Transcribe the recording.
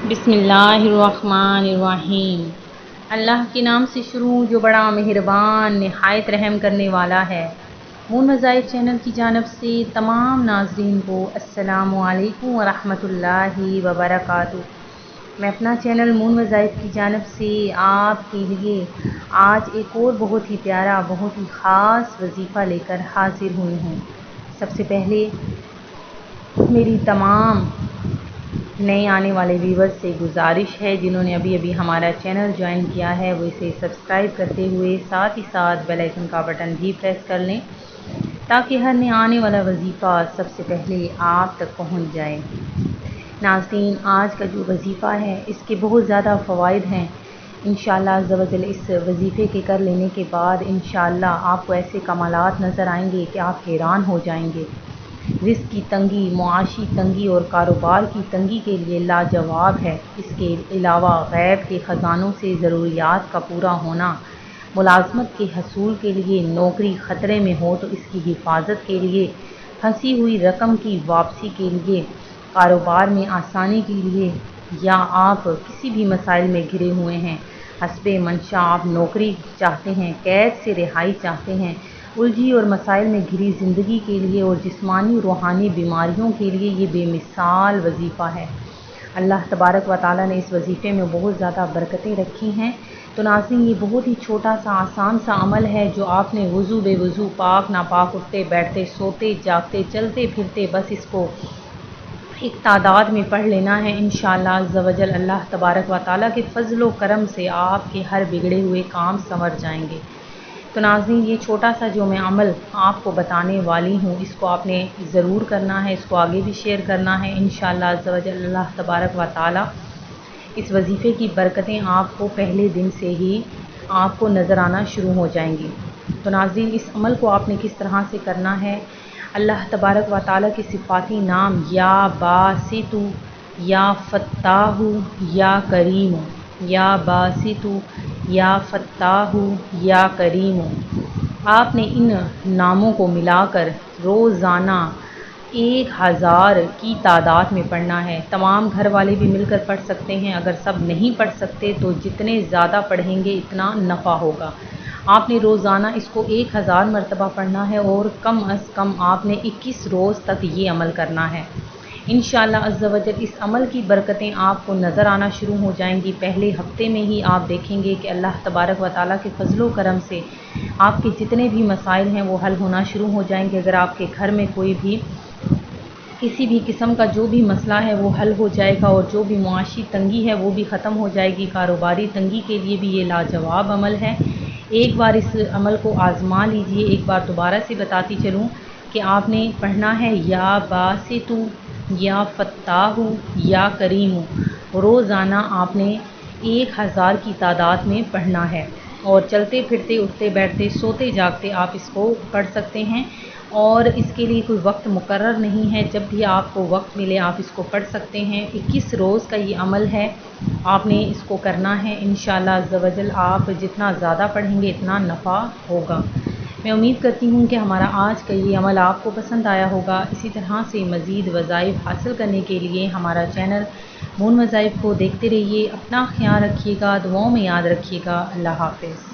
बिस्मिल्लाहिर्रहमानिर्रहीम। अल्लाह के नाम से शुरू जो बड़ा मेहरबान निहायत रहम करने वाला है। मून मज़ाहिब चैनल की जानब से तमाम नाज़रीन को अस्सलामु अलैकुम वरहमतुल्लाहि वबरकातुहू। मैं अपना चैनल मून मज़ाहिब की जानब से आपके लिए आज एक और बहुत ही प्यारा बहुत ही ख़ास वजीफ़ा लेकर हाजिर हुई हूँ। सबसे पहले मेरी तमाम नए आने वाले व्यूवर्स से गुजारिश है जिन्होंने अभी अभी हमारा चैनल ज्वाइन किया है वो इसे सब्सक्राइब करते हुए साथ ही साथ बेल आइकन का बटन भी प्रेस कर लें ताकि हर नया आने वाला वजीफ़ा सबसे पहले आप तक पहुंच जाए। नाज़रीन, आज का जो वजीफ़ा है इसके बहुत ज़्यादा फ़वाइद हैं। इंशाअल्लाह अज़्ज़ व जल इस वजीफ़े के कर लेने के बाद इंशाअल्लाह आपको ऐसे कमालात नज़र आएंगे कि आप हैरान हो जाएंगे। रिज़्क़ की तंगी, मुआशी तंगी और कारोबार की तंगी के लिए लाजवाब है। इसके अलावा गैब के ख़जानों से ज़रूरियात का पूरा होना, मुलाज़मत के हसूल के लिए नौकरी ख़तरे में हो तो इसकी हिफाजत के लिए, फंसी हुई रकम की वापसी के लिए, कारोबार में आसानी के लिए, या आप किसी भी मसाइल में घिरे हुए हैं, हस्बे मंशा आप नौकरी चाहते हैं, कैद से रिहाई चाहते हैं, उलझी और मसाइल में घिरी ज़िंदगी के लिए और जिस्मानी रूहानी बीमारियों के लिए ये बेमिसाल वजीफ़ा है। अल्लाह तबारक व ताला ने इस वजीफ़े में बहुत ज़्यादा बरकतें रखी हैं। तो नाज़रीन, ये बहुत ही छोटा सा आसान सा अमल है जो आपने वज़ू बेवज़ू, पाक नापाक, उठते बैठते, सोते जागते, चलते फिरते बस इसको एक तादाद में पढ़ लेना है। इंशाअल्लाह अज़्ज़ व जल अल्लाह तबारक व ताला के फ़ज़्ल व करम से आपके हर बिगड़े हुए काम संवर जाएंगे। तो नाज़रीन, ये छोटा सा जो मैं अमल आपको बताने वाली हूँ इसको आपने ज़रूर करना है, इसको आगे भी शेयर करना है। इंशाअल्लाह अज़्ज़ व जल अल्लाह तबारक व ताला इस वजीफ़े की बरकतें आपको पहले दिन से ही आपको नज़र आना शुरू हो जाएंगी। तो नाज़रीन, इस अमल को आपने किस तरह से करना है, अल्लाह तबारक व ताला के सिफ़ाती नाम या बासितु, या फ़त्ताहु, या करीम, या बासितु, या फ़त्ताहु, या करीम, आपने इन नामों को मिलाकर रोज़ाना 1000 की तादाद में पढ़ना है। तमाम घर वाले भी मिलकर पढ़ सकते हैं। अगर सब नहीं पढ़ सकते तो जितने ज़्यादा पढ़ेंगे इतना नफ़ा होगा। आपने रोज़ाना इसको 1000 मरतबा पढ़ना है और कम अज़ कम आपने 21 रोज़ तक ये अमल करना है। इंशाअल्लाह अज़्ज़ व जल इस अमल की बरकतें आपको नज़र आना शुरू हो जाएंगी। पहले हफ्ते में ही आप देखेंगे कि अल्लाह तबारक व ताला के फ़ज़्ल व करम से आपके जितने भी मसाइल हैं वो हल होना शुरू हो जाएंगे। अगर आपके घर में कोई भी किसी भी किस्म का जो भी मसला है वो हल हो जाएगा और जो भी मुआशी तंगी है वो भी ख़त्म हो जाएगी। कारोबारी तंगी के लिए भी ये लाजवाब अमल है। एक बार इस अमल को आज़मा लीजिए। एक बार दोबारा से बताती चलूँ कि आपने पढ़ना है या बासितु, या फ़त्ताहु, या करीमु। रोज़ाना आपने 1000 की तादाद में पढ़ना है और चलते फिरते, उठते बैठते, सोते जागते आप इसको पढ़ सकते हैं और इसके लिए कोई वक्त मुकर्रर नहीं है। जब भी आपको वक्त मिले आप इसको पढ़ सकते हैं। 21 रोज़ का ये अमल है, आपने इसको करना है। इंशाअल्लाह अज़्ज़ व जल आप जितना ज़्यादा पढ़ेंगे इतना नफ़ा होगा। मैं उम्मीद करती हूँ कि हमारा आज का ये अमल आपको पसंद आया होगा। इसी तरह से मज़ीद वज़ाइफ़ हासिल करने के लिए हमारा चैनल मून मज़ाहिब को देखते रहिए। अपना ख्याल रखिएगा, दुआओं में याद रखिएगा। अल्लाह हाफ़िज़।